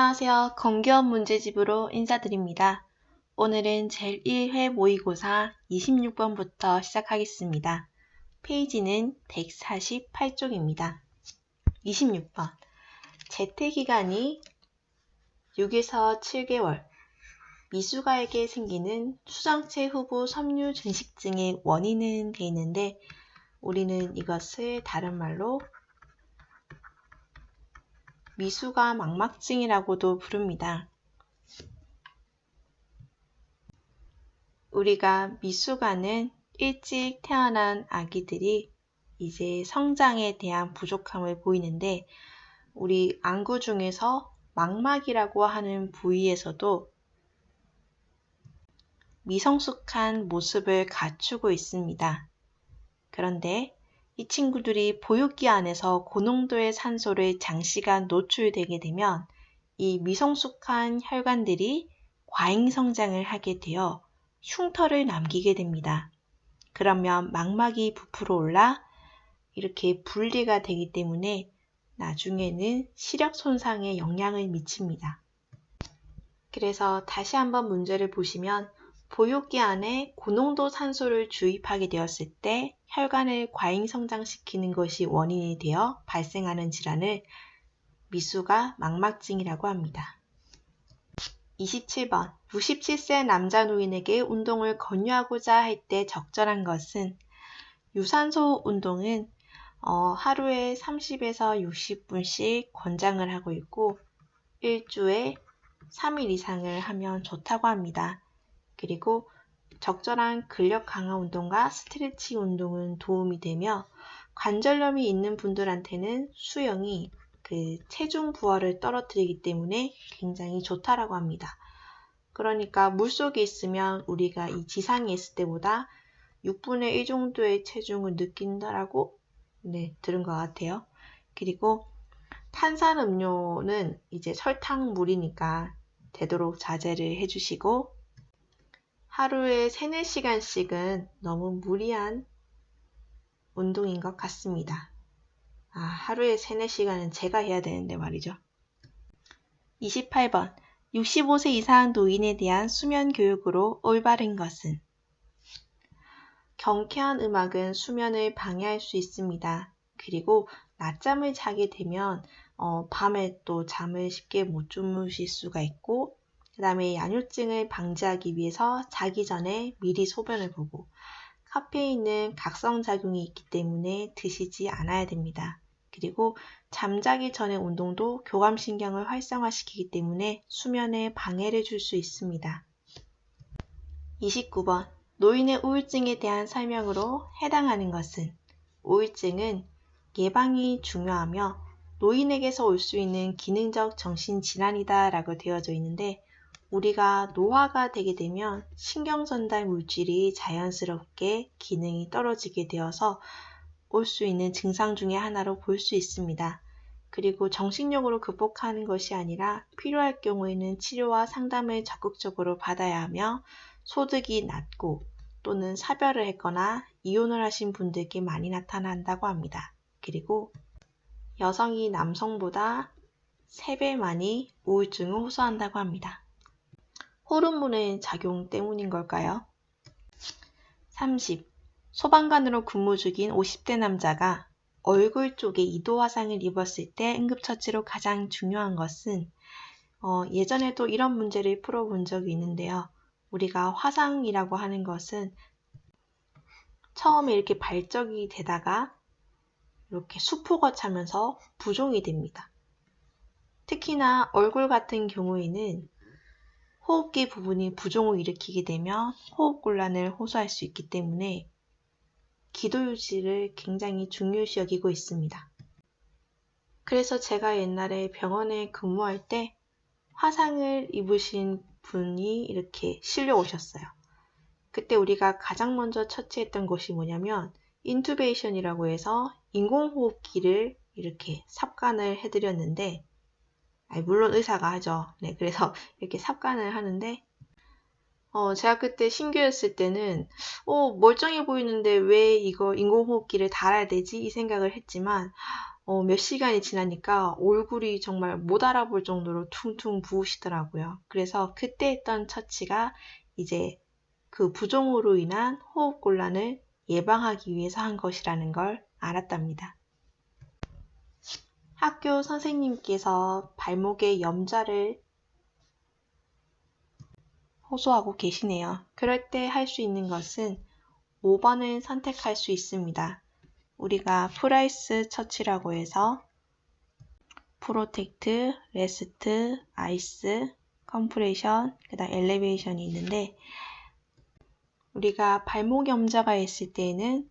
안녕하세요. 건기업 문제집으로 인사드립니다. 오늘은 제1회 모의고사 26번부터 시작하겠습니다. 페이지는 148쪽입니다. 26번. 재택기간이 6에서 7개월. 미숙아에게 생기는 수정체 후부 섬유 증식증의 원인은 돼 있는데 우리는 이것을 다른 말로 미숙아 망막증이라고도 부릅니다. 우리가 미숙아는 일찍 태어난 아기들이 이제 성장에 대한 부족함을 보이는데 우리 안구 중에서 망막이라고 하는 부위에서도 미성숙한 모습을 갖추고 있습니다. 그런데 이 친구들이 보육기 안에서 고농도의 산소를 장시간 노출되게 되면 이 미성숙한 혈관들이 과잉 성장을 하게 되어 흉터를 남기게 됩니다. 그러면 망막이 부풀어 올라 이렇게 분리가 되기 때문에 나중에는 시력 손상에 영향을 미칩니다. 그래서 다시 한번 문제를 보시면 보육기 안에 고농도 산소를 주입하게 되었을 때 혈관을 과잉 성장시키는 것이 원인이 되어 발생하는 질환을 미숙아 망막증이라고 합니다. 27번. 67세 남자 노인에게 운동을 권유하고자 할 때 적절한 것은 유산소 운동은 하루에 30에서 60분씩 권장을 하고 있고 일주에 3일 이상을 하면 좋다고 합니다. 그리고 적절한 근력 강화 운동과 스트레치 운동은 도움이 되며 관절염이 있는 분들한테는 수영이 체중 부하를 떨어뜨리기 때문에 굉장히 좋다라고 합니다. 그러니까 물속에 있으면 우리가 이 지상에 있을 때보다 6분의 1 정도의 체중을 느낀다라고 들은 것 같아요. 그리고 탄산음료는 이제 설탕물이니까 되도록 자제를 해주시고 하루에 3-4시간씩은 너무 무리한 운동인 것 같습니다. 하루에 3-4시간은 제가 해야 되는데 말이죠. 28번. 65세 이상 노인에 대한 수면 교육으로 올바른 것은? 경쾌한 음악은 수면을 방해할 수 있습니다. 그리고 낮잠을 자게 되면 밤에 또 잠을 쉽게 못 주무실 수가 있고 그 다음에 양요증을 방지하기 위해서 자기 전에 미리 소변을 보고 카페인은 각성작용이 있기 때문에 드시지 않아야 됩니다. 그리고 잠자기 전의 운동도 교감신경을 활성화시키기 때문에 수면에 방해를 줄 수 있습니다. 29번. 노인의 우울증에 대한 설명으로 해당하는 것은? 우울증은 예방이 중요하며 노인에게서 올 수 있는 기능적 정신질환이다 라고 되어져 있는데 우리가 노화가 되게 되면 신경전달 물질이 자연스럽게 기능이 떨어지게 되어서 올 수 있는 증상 중에 하나로 볼 수 있습니다. 그리고 정신력으로 극복하는 것이 아니라 필요할 경우에는 치료와 상담을 적극적으로 받아야 하며 소득이 낮고 또는 사별을 했거나 이혼을 하신 분들께 많이 나타난다고 합니다. 그리고 여성이 남성보다 3배 많이 우울증을 호소한다고 합니다. 호르몬의 작용 때문인 걸까요? 30. 소방관으로 근무 중인 50대 남자가 얼굴 쪽에 이도 화상을 입었을 때 응급처치로 가장 중요한 것은 예전에도 이런 문제를 풀어본 적이 있는데요. 우리가 화상이라고 하는 것은 처음에 이렇게 발적이 되다가 이렇게 수포가 차면서 부종이 됩니다. 특히나 얼굴 같은 경우에는 호흡기 부분이 부종을 일으키게 되면 호흡곤란을 호소할 수 있기 때문에 기도 유지를 굉장히 중요시 여기고 있습니다. 그래서 제가 옛날에 병원에 근무할 때 화상을 입으신 분이 이렇게 실려 오셨어요. 그때 우리가 가장 먼저 처치했던 것이 뭐냐면 인투베이션이라고 해서 인공호흡기를 이렇게 삽관을 해드렸는데 물론 의사가 하죠. 그래서 이렇게 삽관을 하는데 제가 그때 신규였을 때는 멀쩡해 보이는데 왜 이거 인공호흡기를 달아야 되지? 이 생각을 했지만 몇 시간이 지나니까 얼굴이 정말 못 알아볼 정도로 퉁퉁 부으시더라고요. 그래서 그때 했던 처치가 이제 그 부종으로 인한 호흡곤란을 예방하기 위해서 한 것이라는 걸 알았답니다. 학교 선생님께서 발목에 염좌를 호소하고 계시네요. 그럴 때 할 수 있는 것은 5번을 선택할 수 있습니다. 우리가 프라이스 처치라고 해서 프로텍트, 레스트, 아이스, 컴프레션, 그 다음 엘리베이션이 있는데 우리가 발목 염좌가 있을 때에는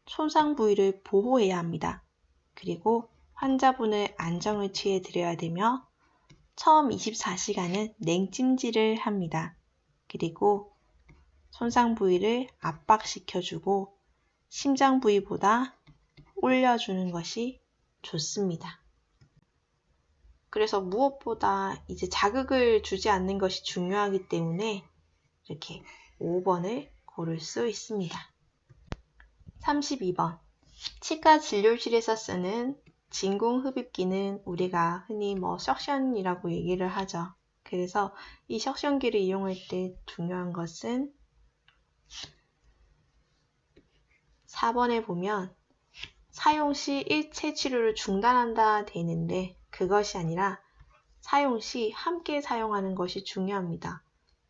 손상 부위를 보호해야 합니다. 그리고 환자분을 안정을 취해 드려야 되며 처음 24시간은 냉찜질을 합니다. 그리고 손상 부위를 압박시켜주고 심장 부위보다 올려주는 것이 좋습니다. 그래서 무엇보다 이제 자극을 주지 않는 것이 중요하기 때문에 이렇게 5번을 고를 수 있습니다. 32번. 치과 진료실에서 쓰는 진공흡입기는 우리가 흔히 석션이라고 얘기를 하죠. 그래서 이 석션기를 이용할 때 중요한 것은 4번에 보면 사용 시 일체 치료를 중단한다 돼 있는데 그것이 아니라 사용 시 함께 사용하는 것이 중요합니다.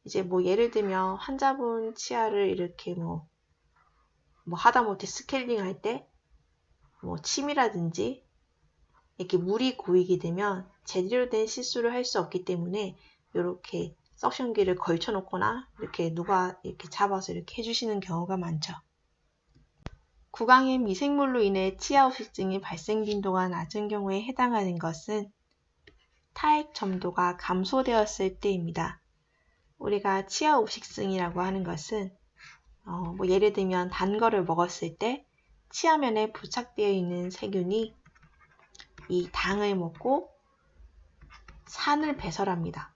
이제 예를 들면 환자분 치아를 이렇게 하다못해 스케일링 할 때 침이라든지 이렇게 물이 고이게 되면 제대로 된 시술을 할 수 없기 때문에 이렇게 석션기를 걸쳐 놓거나 이렇게 누가 이렇게 잡아서 이렇게 해주시는 경우가 많죠. 구강의 미생물로 인해 치아 후식증이 발생 빈도가 낮은 경우에 해당하는 것은 타액 점도가 감소되었을 때입니다. 우리가 치아 후식증이라고 하는 것은 예를 들면 단 거를 먹었을 때 치아면에 부착되어 있는 세균이 이 당을 먹고 산을 배설합니다.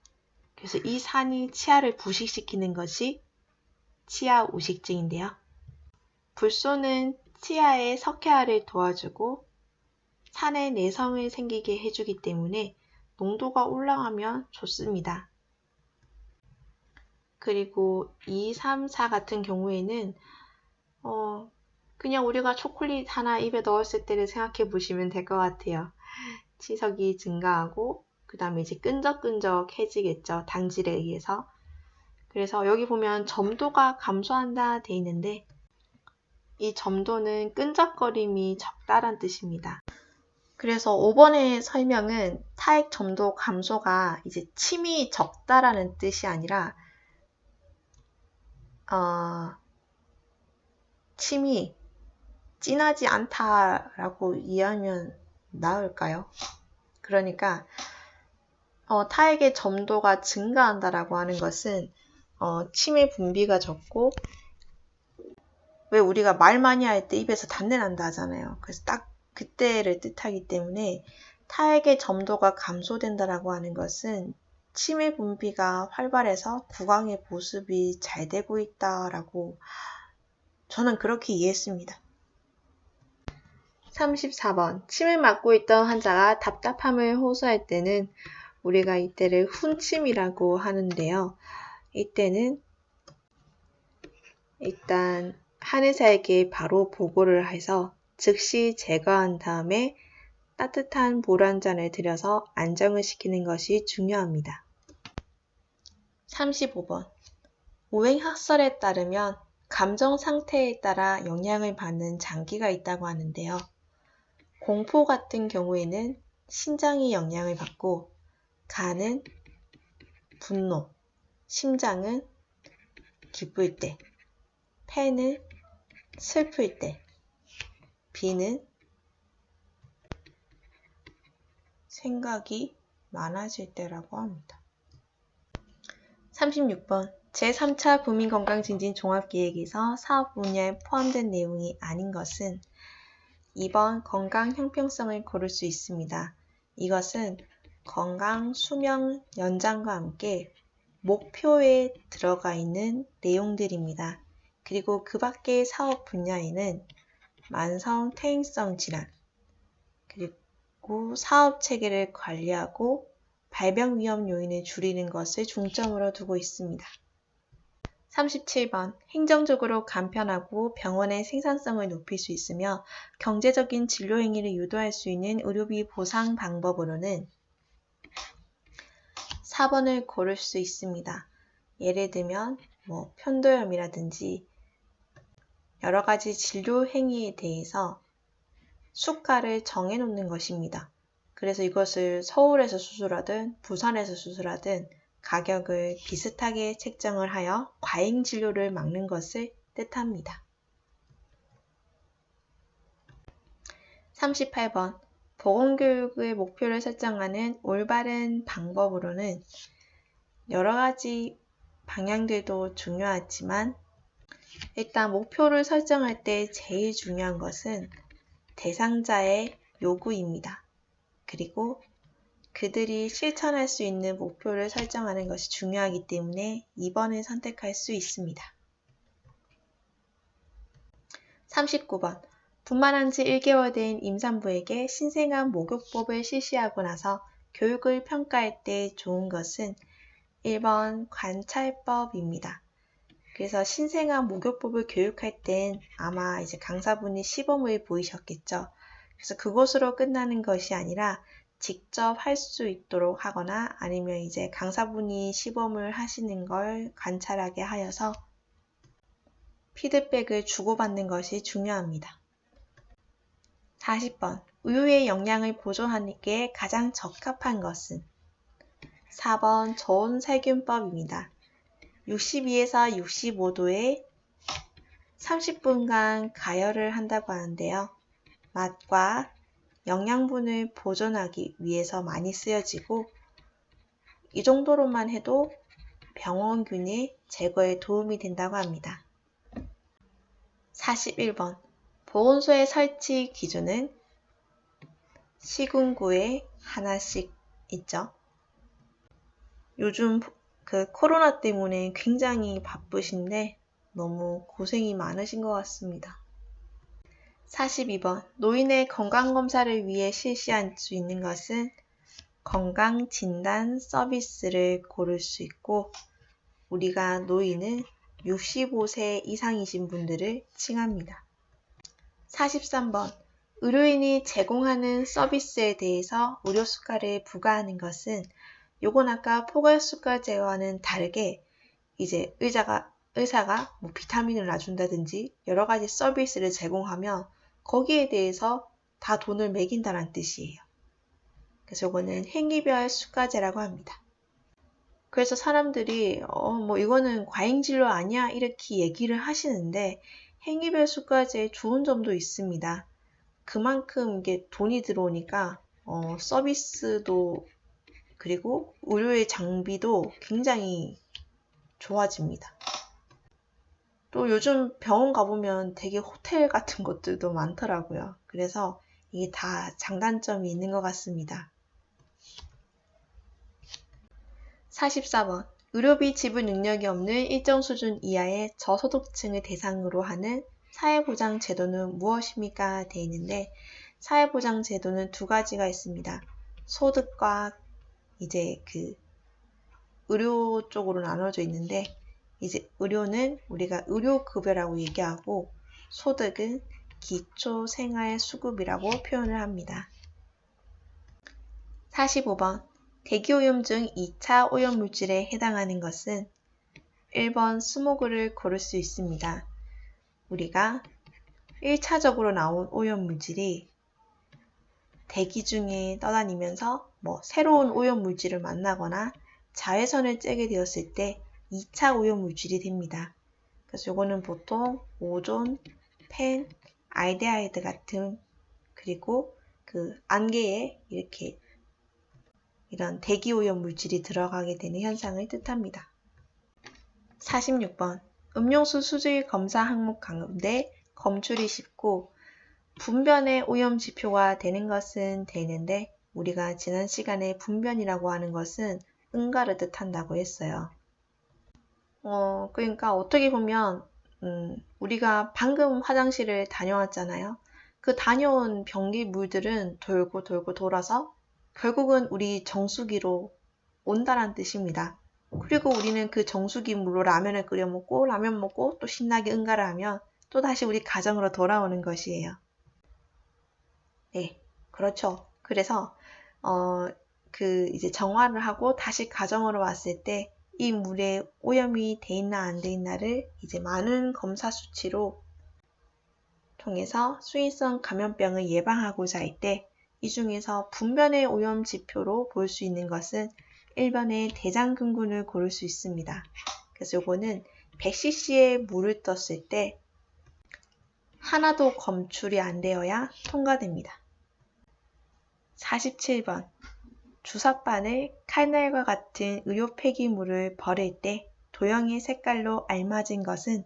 그래서 이 산이 치아를 부식시키는 것이 치아 우식증인데요. 불소는 치아의 석회화를 도와주고 산의 내성을 생기게 해주기 때문에 농도가 올라가면 좋습니다. 그리고 2, 3, 4 같은 경우에는 그냥 우리가 초콜릿 하나 입에 넣었을 때를 생각해 보시면 될 것 같아요. 치석이 증가하고 그 다음에 이제 끈적끈적해지겠죠. 당질에 의해서. 그래서 여기 보면 점도가 감소한다 돼 있는데 이 점도는 끈적거림이 적다란 뜻입니다. 그래서 5번의 설명은 타액 점도 감소가 이제 침이 적다라는 뜻이 아니라 침이 진하지 않다라고 이해하면 나을까요? 그러니까 타액의 점도가 증가한다라고 하는 것은 침의 분비가 적고 왜 우리가 말 많이 할 때 입에서 단내 난다 하잖아요. 그래서 딱 그때를 뜻하기 때문에 타액의 점도가 감소된다라고 하는 것은 침의 분비가 활발해서 구강의 보습이 잘 되고 있다라고 저는 그렇게 이해했습니다. 34번. 침을 맞고 있던 환자가 답답함을 호소할 때는 우리가 이때를 훈침이라고 하는데요. 이때는 일단 한의사에게 바로 보고를 해서 즉시 제거한 다음에 따뜻한 물 한 잔을 들여서 안정을 시키는 것이 중요합니다. 35번. 오행학설에 따르면 감정 상태에 따라 영향을 받는 장기가 있다고 하는데요. 공포 같은 경우에는 신장이 영향을 받고 간은 분노, 심장은 기쁠 때, 폐는 슬플 때, 비는 생각이 많아질 때라고 합니다. 36번. 제3차 국민건강증진 종합계획에서 사업 분야에 포함된 내용이 아닌 것은 2번 건강 형평성을 고를 수 있습니다. 이것은 건강 수명 연장과 함께 목표에 들어가 있는 내용들입니다. 그리고 그 밖의 사업 분야에는 만성 퇴행성 질환, 그리고 사업 체계를 관리하고 발병 위험 요인을 줄이는 것을 중점으로 두고 있습니다. 37번. 행정적으로 간편하고 병원의 생산성을 높일 수 있으며 경제적인 진료 행위를 유도할 수 있는 의료비 보상 방법으로는 4번을 고를 수 있습니다. 예를 들면 편도염이라든지 여러 가지 진료 행위에 대해서 수가를 정해 놓는 것입니다. 그래서 이것을 서울에서 수술하든 부산에서 수술하든 가격을 비슷하게 책정을 하여 과잉 진료를 막는 것을 뜻합니다. 38번. 보건교육의 목표를 설정하는 올바른 방법으로는 여러 가지 방향들도 중요하지만 일단 목표를 설정할 때 제일 중요한 것은 대상자의 요구입니다. 그리고 그들이 실천할 수 있는 목표를 설정하는 것이 중요하기 때문에 2번을 선택할 수 있습니다. 39번. 분만한 지 1개월 된 임산부에게 신생아 목욕법을 실시하고 나서 교육을 평가할 때 좋은 것은 1번 관찰법입니다. 그래서 신생아 목욕법을 교육할 땐 아마 이제 강사분이 시범을 보이셨겠죠. 그래서 그것으로 끝나는 것이 아니라 직접 할 수 있도록 하거나 아니면 이제 강사분이 시범을 하시는 걸 관찰하게 하여서 피드백을 주고받는 것이 중요합니다. 40번. 우유의 영양을 보존하기에 가장 적합한 것은 4번 저온살균법입니다. 62에서 65도에 30분간 가열을 한다고 하는데요. 맛과 영양분을 보존하기 위해서 많이 쓰여지고 이 정도로만 해도 병원균의 제거에 도움이 된다고 합니다. 41번. 보온소의 설치 기준은 시군구에 하나씩 있죠. 요즘 코로나 때문에 굉장히 바쁘신데 너무 고생이 많으신 것 같습니다. 42번. 노인의 건강검사를 위해 실시할 수 있는 것은 건강진단 서비스를 고를 수 있고 우리가 노인은 65세 이상이신 분들을 칭합니다. 43번. 의료인이 제공하는 서비스에 대해서 의료수가를 부과하는 것은 요건 아까 포괄수가제와는 다르게 이제 의사가 비타민을 놔준다든지 여러 가지 서비스를 제공하면 거기에 대해서 다 돈을 매긴다는 뜻이에요. 그래서 이거는 행위별 수가제라고 합니다. 그래서 사람들이 이거는 과잉진료 아니야 이렇게 얘기를 하시는데 행위별 수가제의 좋은 점도 있습니다. 그만큼 이게 돈이 들어오니까 서비스도 그리고 의료의 장비도 굉장히 좋아집니다. 또 요즘 병원 가보면 되게 호텔 같은 것들도 많더라고요. 그래서 이게 다 장단점이 있는 것 같습니다. 44번. 의료비 지불 능력이 없는 일정 수준 이하의 저소득층을 대상으로 하는 사회보장제도는 무엇입니까? 되어 있는데 사회보장제도는 두 가지가 있습니다. 소득과 이제 의료 쪽으로 나눠져 있는데 이제 의료는 우리가 의료급여라고 얘기하고 소득은 기초생활수급이라고 표현을 합니다. 45번. 대기오염 중 2차 오염물질에 해당하는 것은 1번 스모그를 고를 수 있습니다. 우리가 1차적으로 나온 오염물질이 대기 중에 떠다니면서 새로운 오염물질을 만나거나 자외선을 쬐게 되었을 때 2차 오염물질이 됩니다. 그래서 이거는 보통 오존, 펜, 알데하이드 같은 그리고 안개에 이런 대기오염 물질이 들어가게 되는 현상을 뜻합니다. 46번. 음료수 수질 검사 항목 가운데 검출이 쉽고 분변의 오염 지표가 되는 것은 되는데 우리가 지난 시간에 분변이라고 하는 것은 응가를 뜻한다고 했어요. 그러니까 어떻게 보면 우리가 방금 화장실을 다녀왔잖아요. 그 다녀온 변기물들은 돌고 돌고 돌아서 결국은 우리 정수기로 온다란 뜻입니다. 그리고 우리는 그 정수기 물로 라면을 끓여 먹고 라면 먹고 또 신나게 응가를 하면 또 다시 우리 가정으로 돌아오는 것이에요. 네, 그렇죠. 그래서 이제 정화를 하고 다시 가정으로 왔을 때 이 물에 오염이 돼 있나 안 돼 있나를 이제 많은 검사 수치로 통해서 수인성 감염병을 예방하고자 할 때 이 중에서 분변의 오염 지표로 볼 수 있는 것은 1번의 대장균군을 고를 수 있습니다. 그래서 요거는 100cc의 물을 떴을 때 하나도 검출이 안 되어야 통과됩니다. 47번 주사바늘, 칼날과 같은 의료 폐기물을 버릴 때 도형의 색깔로 알맞은 것은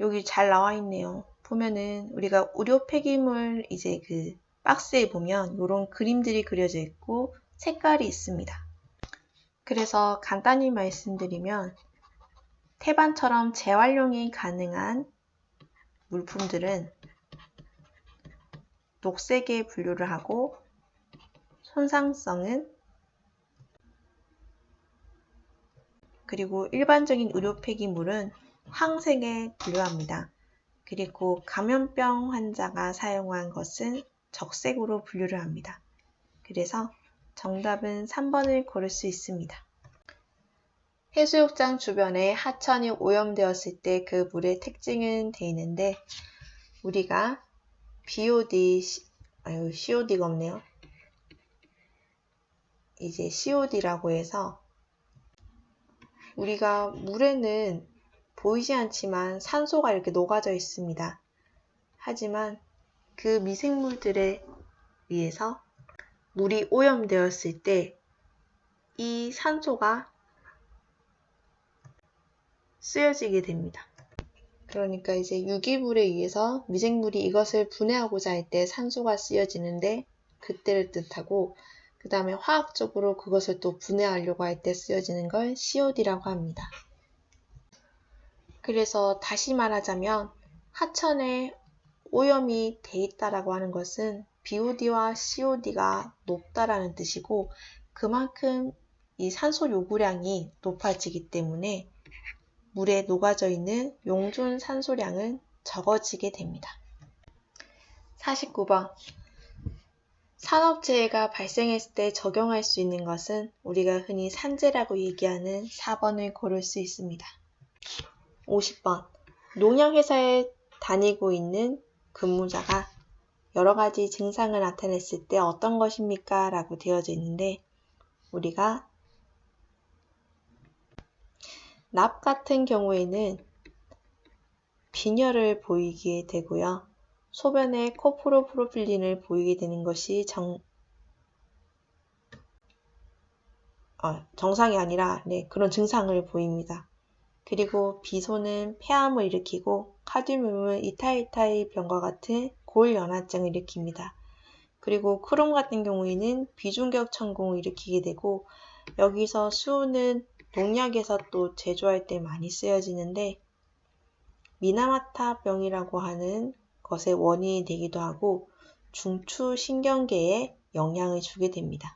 여기 잘 나와 있네요. 보면은 우리가 의료 폐기물 이제 그 박스에 보면 이런 그림들이 그려져 있고 색깔이 있습니다. 그래서 간단히 말씀드리면 태반처럼 재활용이 가능한 물품들은 녹색에 분류를 하고 손상성은 그리고 일반적인 의료 폐기물은 황색에 분류합니다. 그리고 감염병 환자가 사용한 것은 적색으로 분류를 합니다. 그래서 정답은 3번을 고를 수 있습니다. 해수욕장 주변에 하천이 오염되었을 때 그 물의 특징은 되어 있는데 우리가 COD가 없네요. 이제 COD라고 해서 우리가 물에는 보이지 않지만 산소가 이렇게 녹아져 있습니다. 하지만 그 미생물들에 의해서 물이 오염되었을 때 이 산소가 쓰여지게 됩니다. 그러니까 이제 유기물에 의해서 미생물이 이것을 분해하고자 할 때 산소가 쓰여지는데 그때를 뜻하고 그 다음에 화학적으로 그것을 또 분해하려고 할 때 쓰여지는 걸 COD라고 합니다. 그래서 다시 말하자면 하천에 오염이 돼 있다라고 하는 것은 BOD와 COD가 높다라는 뜻이고 그만큼 이 산소 요구량이 높아지기 때문에 물에 녹아져 있는 용존 산소량은 적어지게 됩니다. 49번 산업재해가 발생했을 때 적용할 수 있는 것은 우리가 흔히 산재라고 얘기하는 4번을 고를 수 있습니다. 50번 농약회사에 다니고 있는 근무자가 여러 가지 증상을 나타냈을 때 어떤 것입니까? 라고 되어져 있는데 우리가 납 같은 경우에는 빈혈을 보이게 되고요. 소변에 코프로프로필린을 보이게 되는 것이 정상이 아니라 그런 증상을 보입니다. 그리고 비소는 폐암을 일으키고 카드뮴은 이타이타이 병과 같은 골연화증을 일으킵니다. 그리고 크롬 같은 경우에는 비중격 천공을 일으키게 되고 여기서 수은 농약에서 또 제조할 때 많이 쓰여지는데 미나마타 병이라고 하는 것의 원인이 되기도 하고 중추신경계에 영향을 주게 됩니다.